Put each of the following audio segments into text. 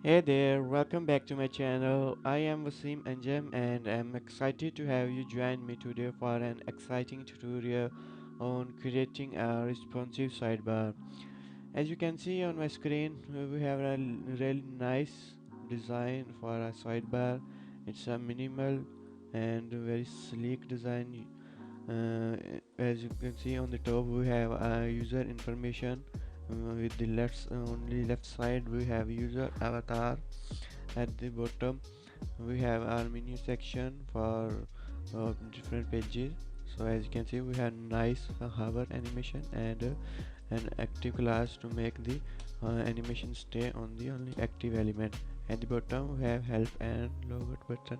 Hey there, welcome back to my channel. I am Wasim Anjem and I'm excited to have you join me today for an exciting tutorial on creating a responsive sidebar. As you can see on my screen, we have a really nice design for a sidebar. It's a minimal and very sleek design. As you can see on the top, we have user information. With the only left side, we have user avatar. At the bottom, we have our menu section for different pages. So as you can see, we have nice hover animation and an active class to make the animation stay on the only active element. At the bottom, we have help and logout button,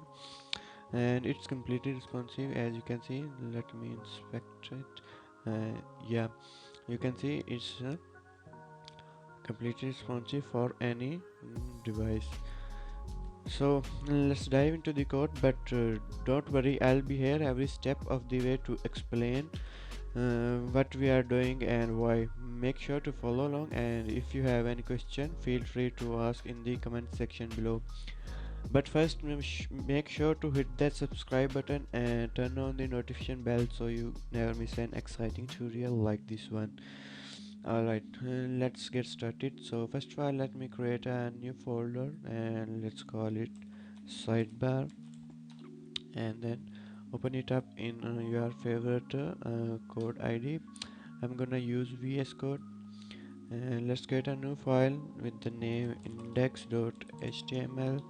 and it's completely responsive. As you can see, let me inspect it. Yeah, you can see it's completely responsive for any device. So let's dive into the code, but don't worry, I'll be here every step of the way to explain what we are doing and why. Make sure to follow along, and if you have any question, feel free to ask in the comment section below. But first, make sure to hit that subscribe button and turn on the notification bell so you never miss an exciting tutorial like this one. Alright, let's get started. So first of all, let me create a new folder and let's call it sidebar, and then open it up in your favorite code ID. I'm gonna use VS Code, and let's create a new file with the name index.html,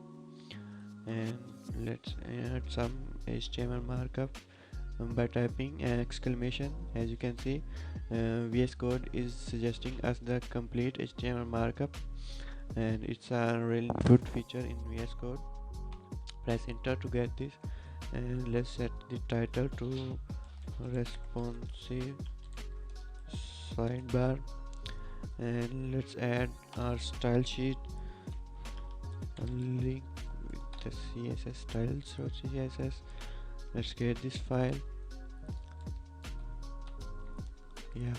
and let's add some HTML markup by typing an exclamation. As you can see, VS Code is suggesting us the complete HTML markup, and it's a really good feature in VS Code. Press enter to get this, and let's set the title to responsive sidebar, and let's add our style sheet, a link with the CSS styles.css. Let's create this file. Yeah,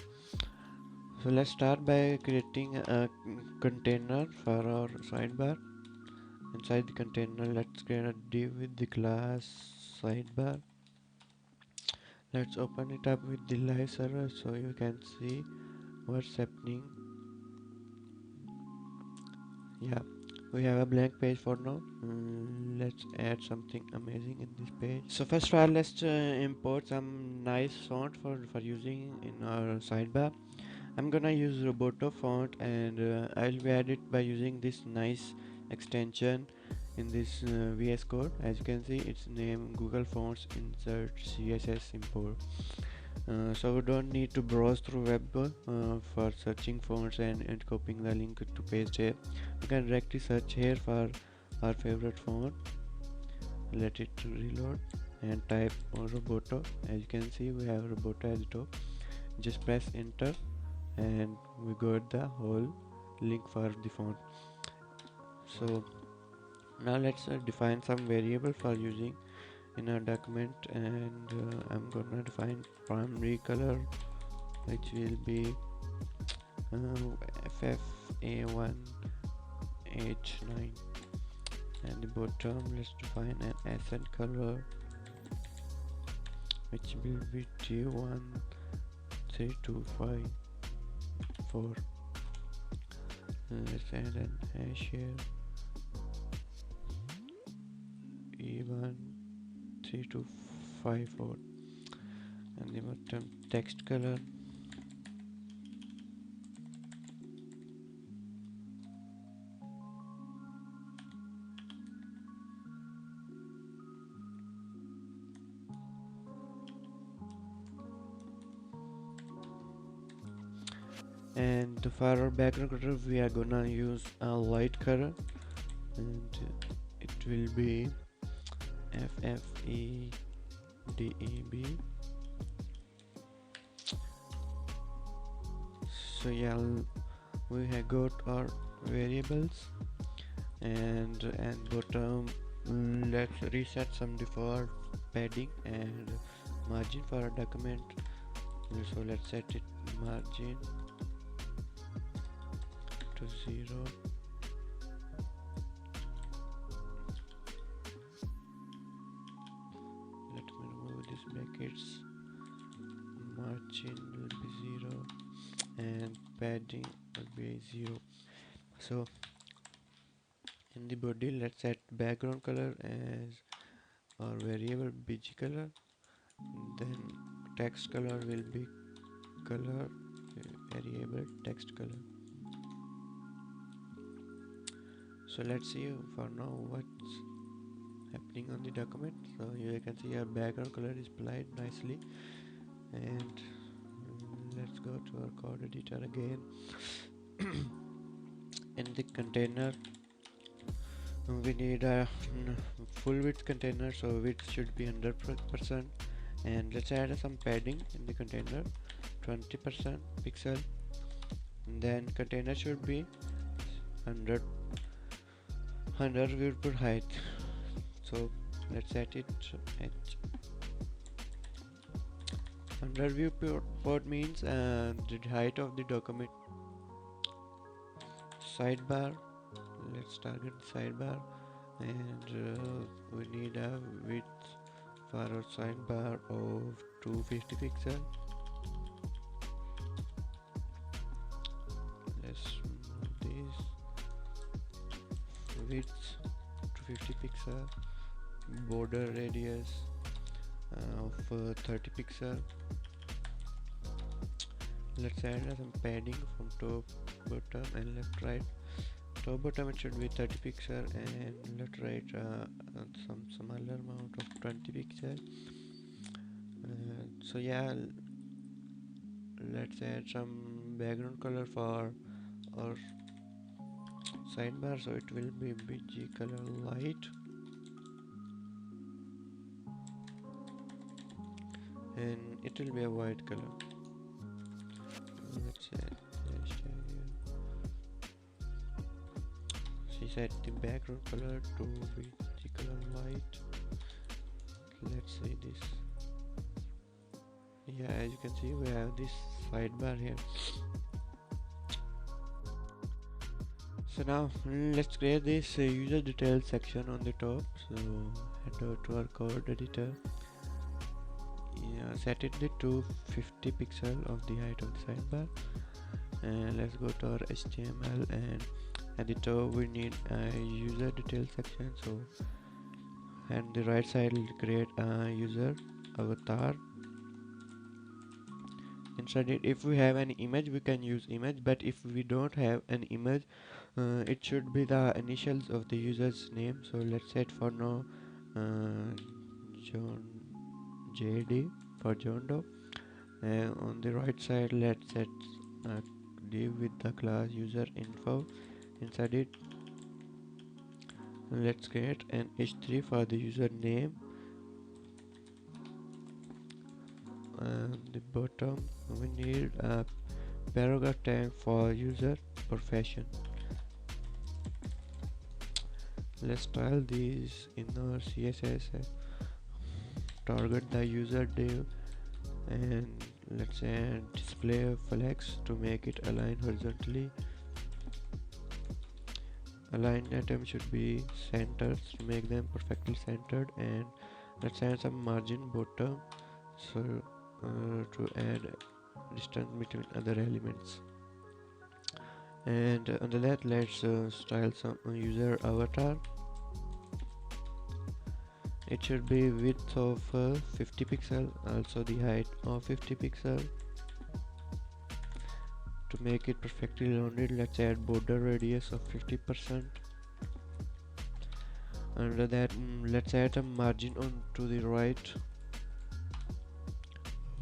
so let's start by creating a container for our sidebar. Inside the container, let's create a div with the class sidebar. Let's open it up with the live server so you can see what's happening. Yeah, we have a blank page for now. Let's add something amazing in this page. So first of all, let's import some nice font for using in our sidebar. I'm gonna use Roboto font, and I'll add it by using this nice extension in this VS Code. As you can see, it's named Google Fonts Insert CSS Import. So we don't need to browse through web for searching fonts and copying the link to paste here. We can directly search here for our favorite font. Let it reload and type on Roboto. As you can see, we have Roboto at the top. Just press enter and we got the whole link for the font. So now let's define some variable for using in our document, and I'm gonna define primary color, which will be FFA1H9, and the bottom let's define an accent color, which will be T13254. Let's add an hash here, E13254, and the bottom text color. And for our background color, we are gonna use a light color, and it will be FFEDEB. So yeah, we have got our variables, and bottom, let's reset some default padding and margin for our document. So let's set it margin to 0, its margin will be 0 and padding will be 0. So in the body, let's set background color as our variable bg color, then text color will be color variable text color. So let's see for now what's happening on the document. So here you can see our background color is applied nicely, and let's go to our code editor again. In the container we need a full width container, so width should be 100%, and let's add some padding in the container, 20% pixel, and then container should be 100 view per height. So let's set it at 100 view per means the height of the document. Sidebar, let's target sidebar, and we need a width for our sidebar of 250 pixel. Let's move this width 250 pixel, border radius of 30 pixel. Let's add some padding from top, bottom and left right. Top bottom it should be 30 pixel, and left right some smaller amount of 20 pixel. So yeah, let's add some background color for our sidebar, so it will be bg color light, and it will be a white color. Let's add hashtag here. She set the background color to bg color light. Let's see this. Yeah, as you can see we have this sidebar here. So now let's create this user details section on the top. So head over to our code editor. Yeah, set it to 50 pixel of the height of the sidebar, and let's go to our HTML, and at the top we need a user details section. So and the right side will create a user avatar. Inside it, if we have an image we can use image, but if we don't have an image, it should be the initials of the user's name. So let's set for now John JD for John Doe, and on the right side let's set a div with the class user info. Inside it let's create an h3 for the user name, and the bottom we need a paragraph tag for user profession. Let's style these in our CSS, target the user div, and let's add display flex to make it align horizontally. Align item should be centered to make them perfectly centered, and let's add some margin bottom, so to add distance between other elements. And under that let's style some user avatar. It should be width of 50 pixel, also the height of 50 pixel. To make it perfectly rounded, let's add border radius of 50%. Under that let's add a margin on to the right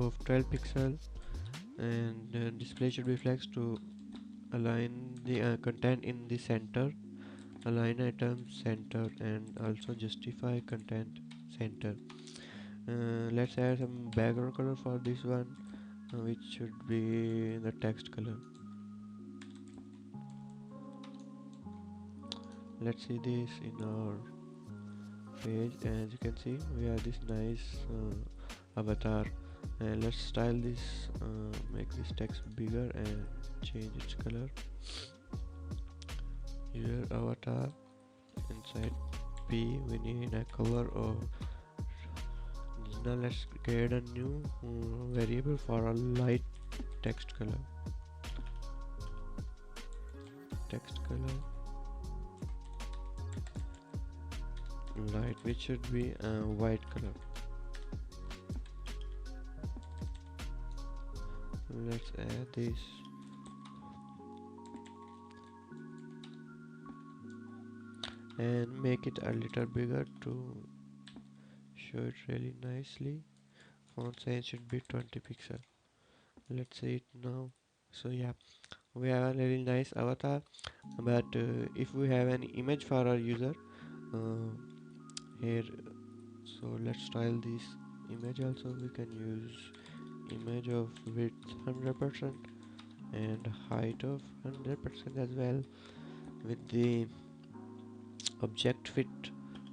of 12 pixel, and display should be flexed to align the content in the center, align item center, and also justify content center. Let's add some background color for this one, which should be the text color. Let's see this in our page. As you can see we have this nice avatar, and let's style this, make this text bigger and change its color. User avatar, inside P we need a color of Now let's create a new variable for a light text color. Light, which should be white color. Let's add this. And make it a little bigger to show it really nicely. Font size should be 20 pixel. Let's see it now. So yeah, we have a really nice avatar, but if we have an image for our user here, so let's style this image also. We can use image of width 100% and height of 100% as well, with the object fit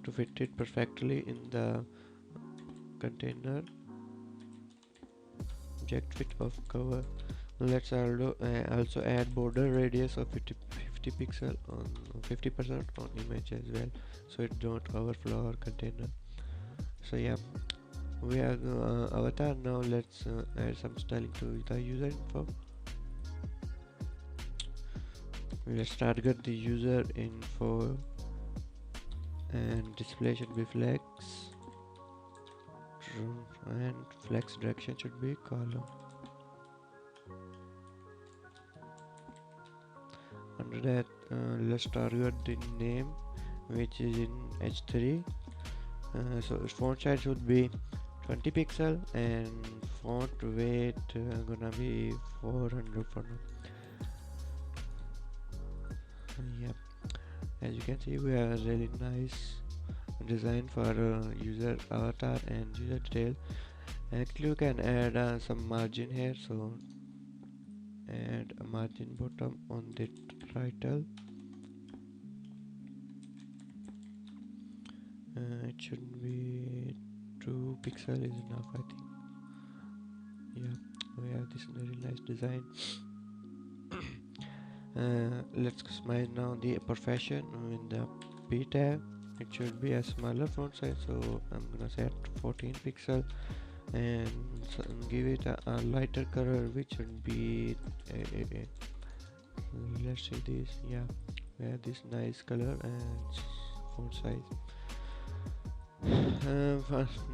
to fit it perfectly in the container. Object fit of cover. Let's also add border radius of 50 pixel on 50% on image as well, so it don't overflow our container. So yeah, we have avatar. Now let's add some styling to the user info. Let's target the user info, and display should be flex, and flex direction should be column. Under that, let's target the name, which is in H3. So font size should be 20 pixel and font weight gonna be 400 for now. Yep, as you can see, we have a really nice design for user avatar and user detail. Actually, you can add some margin here, so add a margin bottom on the title. It should be 2 pixel is enough, I think. Yeah, we have this very nice design. Let's customize now the profession in the P tag. It should be a smaller font size, so I'm gonna set 14 pixel and give it a lighter color, which should be let's see this. Yeah, we have this nice color and font size.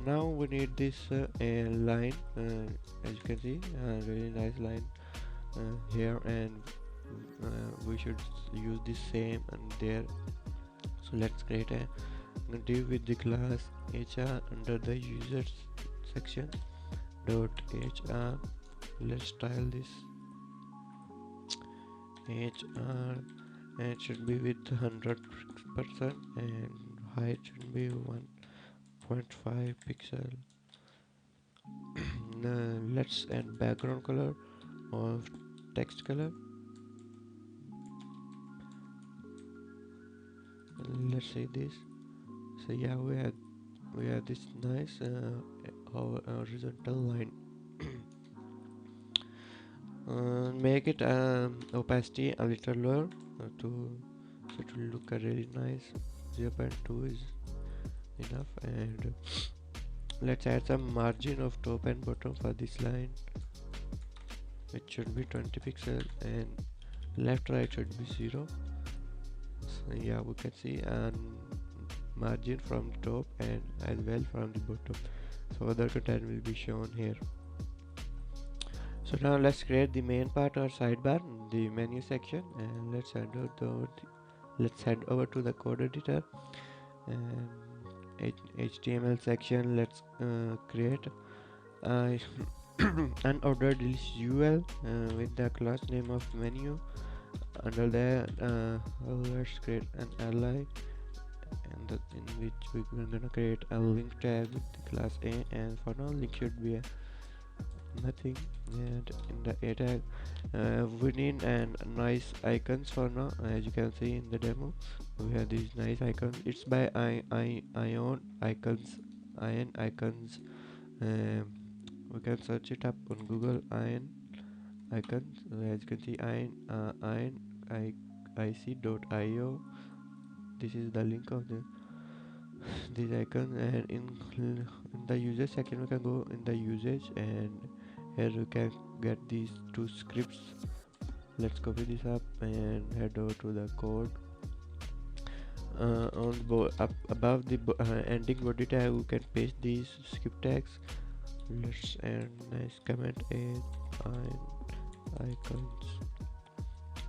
Now we need this a line, as you can see, a really nice line here, and we should use the same and there. So let's create a div with the class HR under the users section dot HR. Let's style this HR, and it should be with 100% and height should be 1.5 pixel. Now let's add background color of text color. Let's see this. So yeah, we have this nice horizontal line. Make it opacity a little lower so it will look really nice. 0.2 is enough, and let's add some margin of top and bottom for this line. It should be 20 pixel and left right should be 0. So yeah, we can see margin from the top and as well from the bottom, so other content will be shown here. So now let's create the main part or sidebar, the menu section, and let's head over to the code editor and HTML section. Let's create an ordered list UL with the class name of menu. Under that, let's create an ally, and in which we're gonna create a link tag with the class A, and for now link should be nothing. And in the A tag, we need nice icons for now. As you can see in the demo, we have these nice icons. It's by ion icons. We can search it up on Google, ion icons. As you can see, ionic.io. This is the link of the these icons, and in the usage section we can go in the usage, and here we can get these two scripts. Let's copy this up and head over to the code. Up above the ending body tag we can paste these script tags. Let's add nice comment and icons.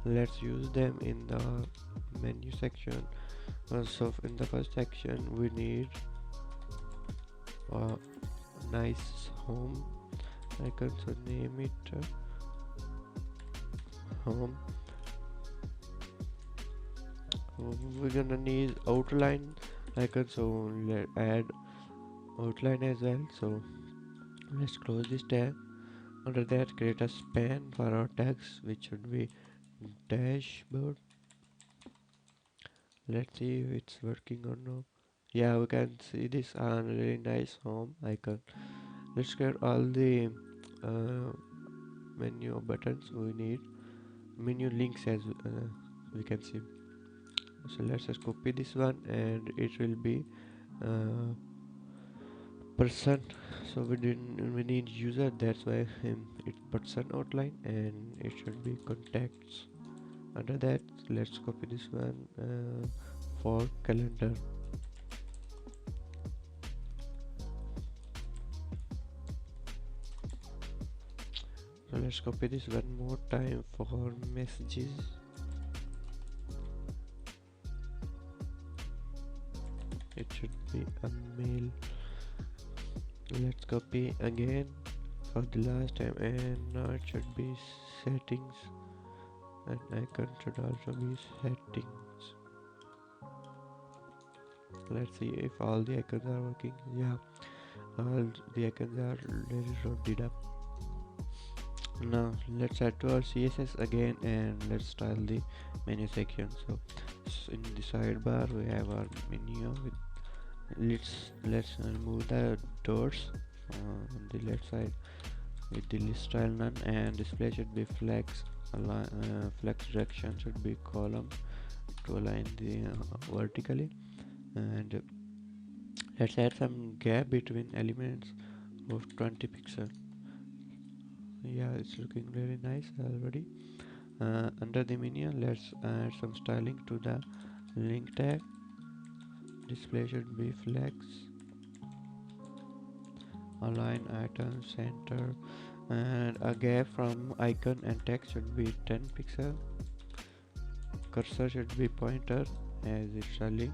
Let's use them in the menu section. So in the first section we need a nice home icon, so name it home. We're gonna need outline icon, so let's add outline as well. So let's close this tab. Under that, create a span for our tags, which should be dashboard. Let's see if it's working or not. Yeah, we can see this really nice home icon. Let's get all the uh, menu buttons we need, menu links as we can see. So let's just copy this one, and it will be person. So we need user, that's why it's person outline, and it should be contacts. Under that, let's copy this one for calendar. So let's copy this one more time for messages. It should be a mail. Let's copy again for the last time, and now it should be settings, and icon should also be settings. Let's see if all the icons are working. Yeah, all the icons are really rounded up. Now let's add to our CSS again, and let's style the menu section. So in the sidebar we have our menu with, let's remove the doors on the left side with the list style none, and display should be flex. Flex direction should be column to align the vertically, and let's add some gap between elements of 20 pixels. Yeah, it's looking really nice already. Under the menu, let's add some styling to the link tag. Display should be flex, align item center, and a gap from icon and text should be 10 pixel. Cursor should be pointer as it's a link,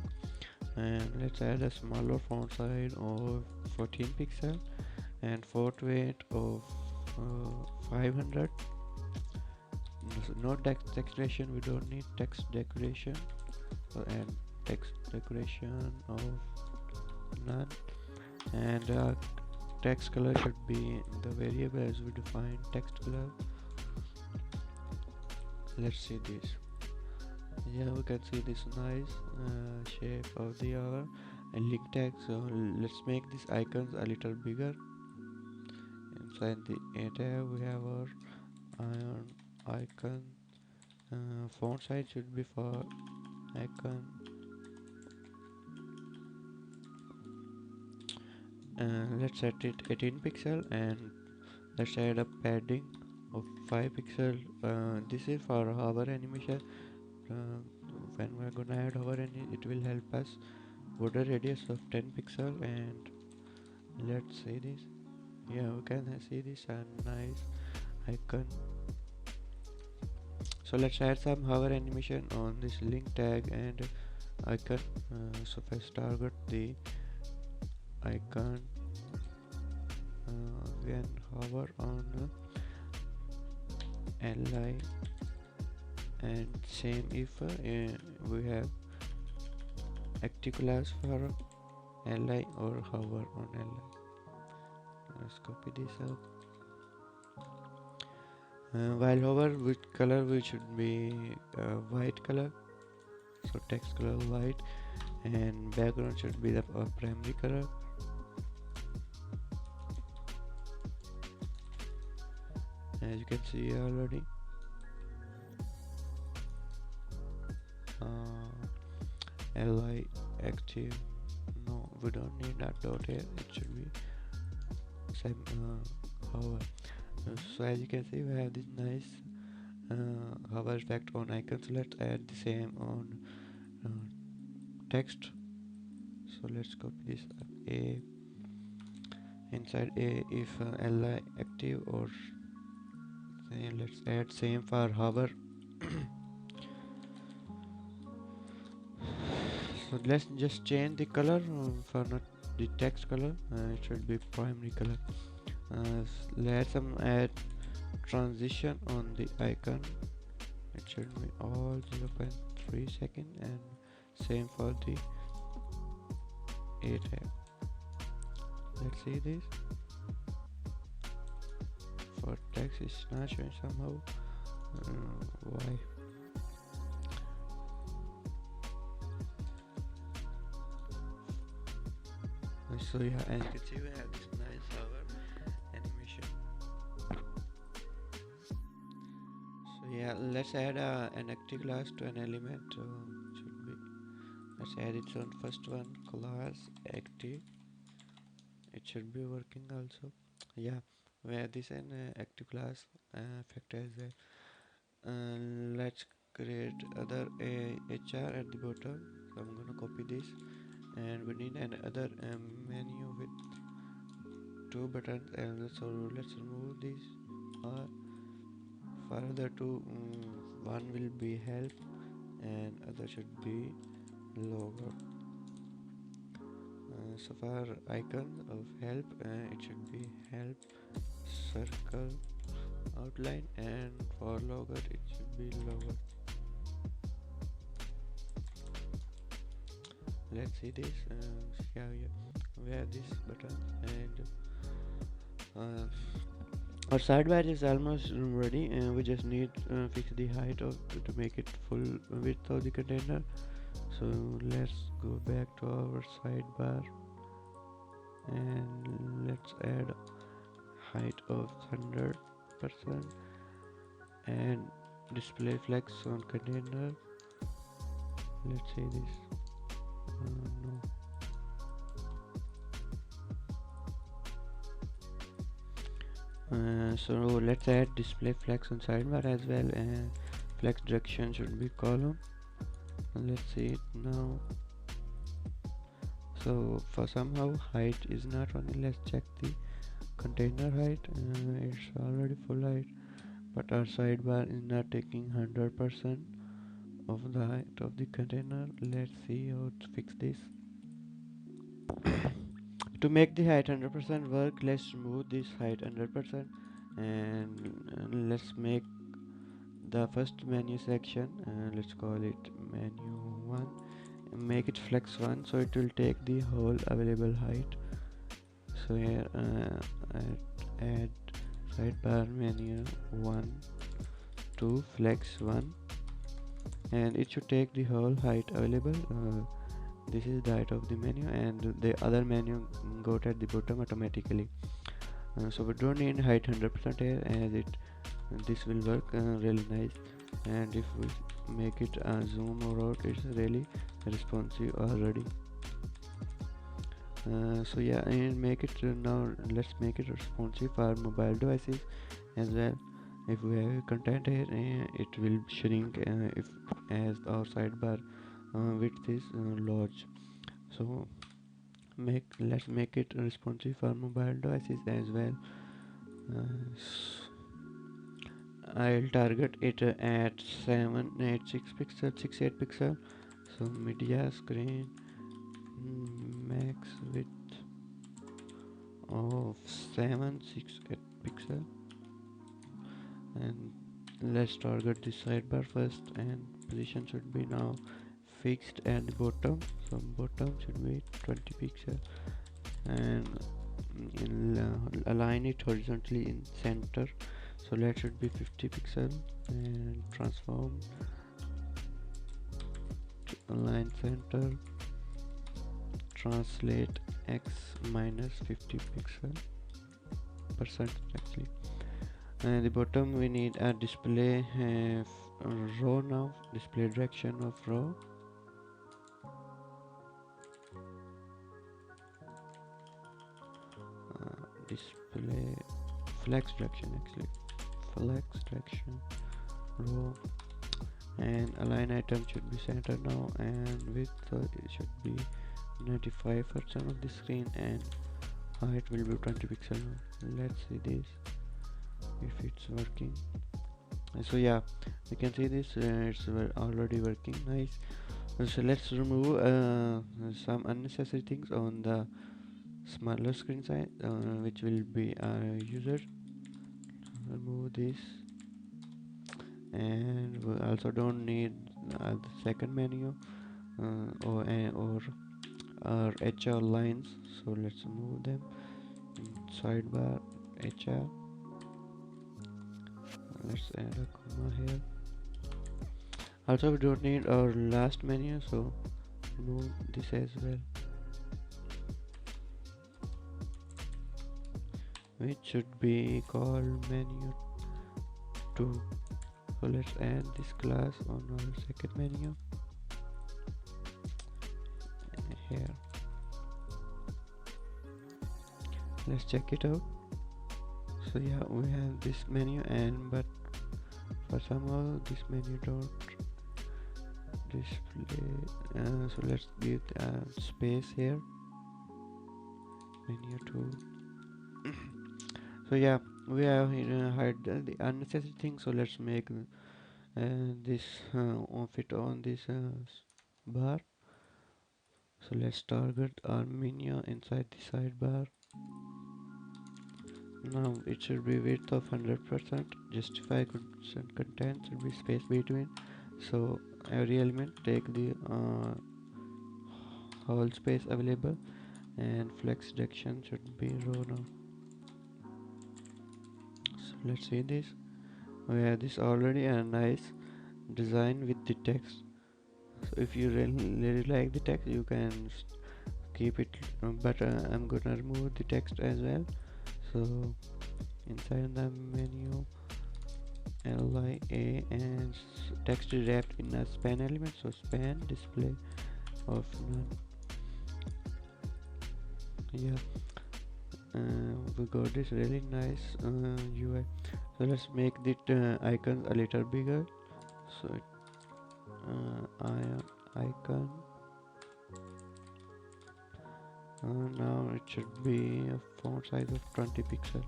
and let's add a smaller font size of 14 pixel and font weight of 500. No text decoration, we don't need text decoration, and text decoration of none, and text color should be the variable as we define text color. Let's see this. Yeah, we can see this nice shape of the hour and link tag. So let's make these icons a little bigger. Inside the A tab we have our iron icon. Font size should be for icon. Let's set it 18 pixel, and let's add a padding of 5 pixel. This is for hover animation. When we're gonna add hover, it will help us. Border radius of 10 pixel, and let's see this. Yeah, we can see this nice icon. So let's add some hover animation on this link tag and icon. So first target the icon, then hover on li, and same if we have active class for li or hover on li. Let's copy this up. While hover, which color we should be white color, so text color white, and background should be the primary color. As you can see already, li active, no, we don't need that dot here, it should be same hover. So as you can see, we have this nice hover effect on icons. Let's add the same on text. So let's copy this a inside a if li active, or let's add same for hover. So let's just change the color for not the text color, it should be primary color. Let's add transition on the icon, it should be all 0.3 second, and same for the a tag. Let's see this. For text it's not showing somehow. Why? So yeah, as you can see, we have this nice hover animation. So yeah, let's add an active class to an element. Should be, let's add its own first one, class active. It should be working also. Yeah, we have this an active class effect as well. Let's create other HR at the bottom. So I'm gonna copy this, and we need another menu with two buttons, and so let's remove this. For other two, one will be help and other should be logo. So for icon of help, it should be help circle outline, and for logo it should be logo. Let's see this. Yeah, we have this button, and our sidebar is almost ready, and we just need fix the height of to make it full width of the container. So let's go back to our sidebar, and let's add height of 100% and display flex on container. Let's see this. No. So let's add display flex on sidebar as well, and flex direction should be column. Let's see it now. So for somehow height is not running. Let's check the container height. It's already full height, but our sidebar is not taking 100% of the height of the container. Let's see how to fix this. To make the height 100% work, let's remove this height 100%, and let's make the first menu section, let's call it menu 1, and make it flex 1, so it will take the whole available height. So here add sidebar menu 1 to flex 1, and it should take the whole height available. This is the height of the menu, and the other menu got at the bottom automatically. So we don't need height 100% here, as this will work really nice. And if we make it zoom or out, it's really responsive already. So yeah, and make it now. Let's make it responsive for mobile devices as well. If we have content here, it will shrink if as our sidebar width is large. So let's make it responsive for mobile devices as well. I'll target it at 786 pixel, 68 pixel. So media screen max width of 768 pixel, and let's target the sidebar first, and position should be now fixed at the bottom. So bottom should be 20 pixel, and align it horizontally in center. So let should be 50 pixel, and transform to align center, translate x minus 50 pixel percent actually. And the bottom we need a display row now, display direction of row. flex direction, actually flex direction row, and align item should be center now, and width it should be 95% of the screen, and height will be 20 pixel now. Let's see this if it's working. So yeah, we can see this, it's already working nice. So let's remove some unnecessary things on the smaller screen size, which will be our user. Remove this, and we also don't need the second menu or HR lines, so let's remove them. Sidebar HR, let's add a comma here. Also we don't need our last menu, so remove this as well, which should be called menu 2. So let's add this class on our second menu here. Let's check it out. So yeah, we have this menu, and but for somehow this menu don't display, so let's give space here, menu 2. So yeah, we have hide the unnecessary things, so let's make this fit on this bar. So let's target our menu inside the sidebar. Now it should be width of 100%, justify content should be space between, so every element take the whole space available, and flex direction should be row now. So let's see this, we have this already, a nice design with the text. So if you really like the text, you can keep it, but I'm gonna remove the text as well. So inside the menu LIA, and text is wrapped in a span element, so span display of none. Yeah, we got this really nice UI. So let's make the icons a little bigger. So icon, now it should be a font size of 20 pixel.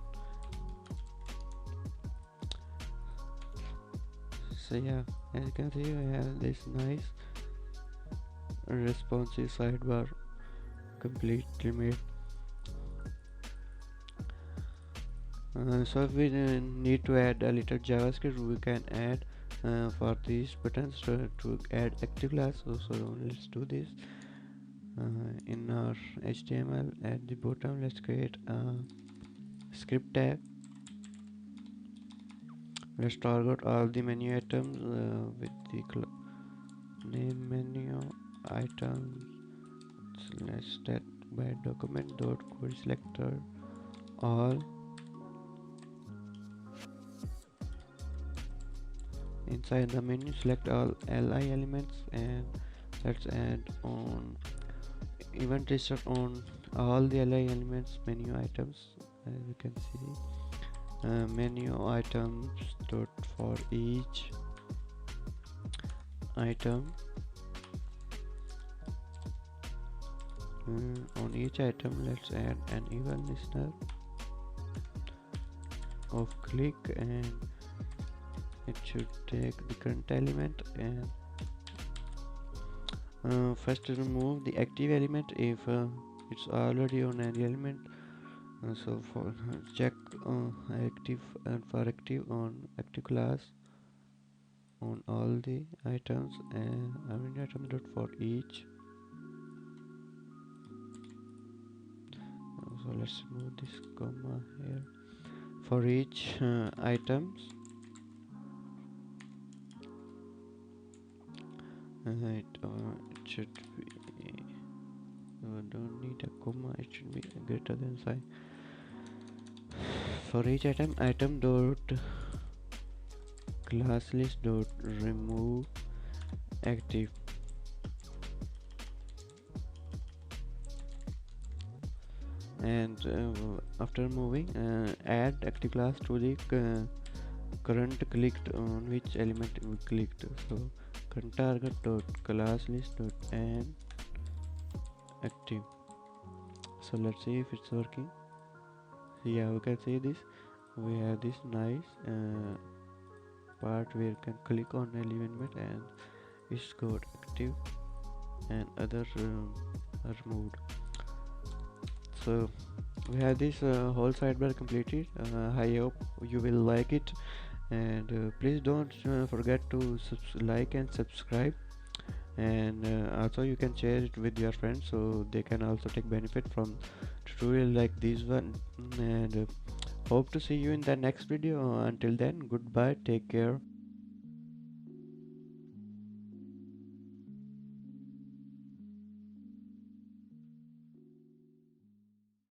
So yeah, as you can see, we have this nice responsive sidebar completely made. So if we need to add a little JavaScript, we can add for these buttons to add active class. So let's do this. In our HTML at the bottom, let's create a script tag. Let's target all the menu items with the name menu items. So let's start by document dot query selector all. Inside the menu, select all li elements, and let's add on event register on all the li elements menu items. As you can see, menu items dot for each item. On each item, let's add an event listener of click, and it should take the current element, and first remove the active element if it's already on any element. So for check active, and for active on active class on all the items, and item dot for each. So let's remove this comma here. For each items, it should be, don't need a comma, it should be greater than sign. For each item dot class list dot remove active. And after moving, add active class to the current clicked on which element we clicked. So current target dot class list dot add active. So let's see if it's working. Yeah, we can see this. We have this nice part where you can click on element and it's got active and other are removed. So we have this whole sidebar completed. I hope you will like it, and please don't forget to like and subscribe, and also you can share it with your friends so they can also take benefit from tutorial like this one. And hope to see you in the next video. Until then, goodbye, take care.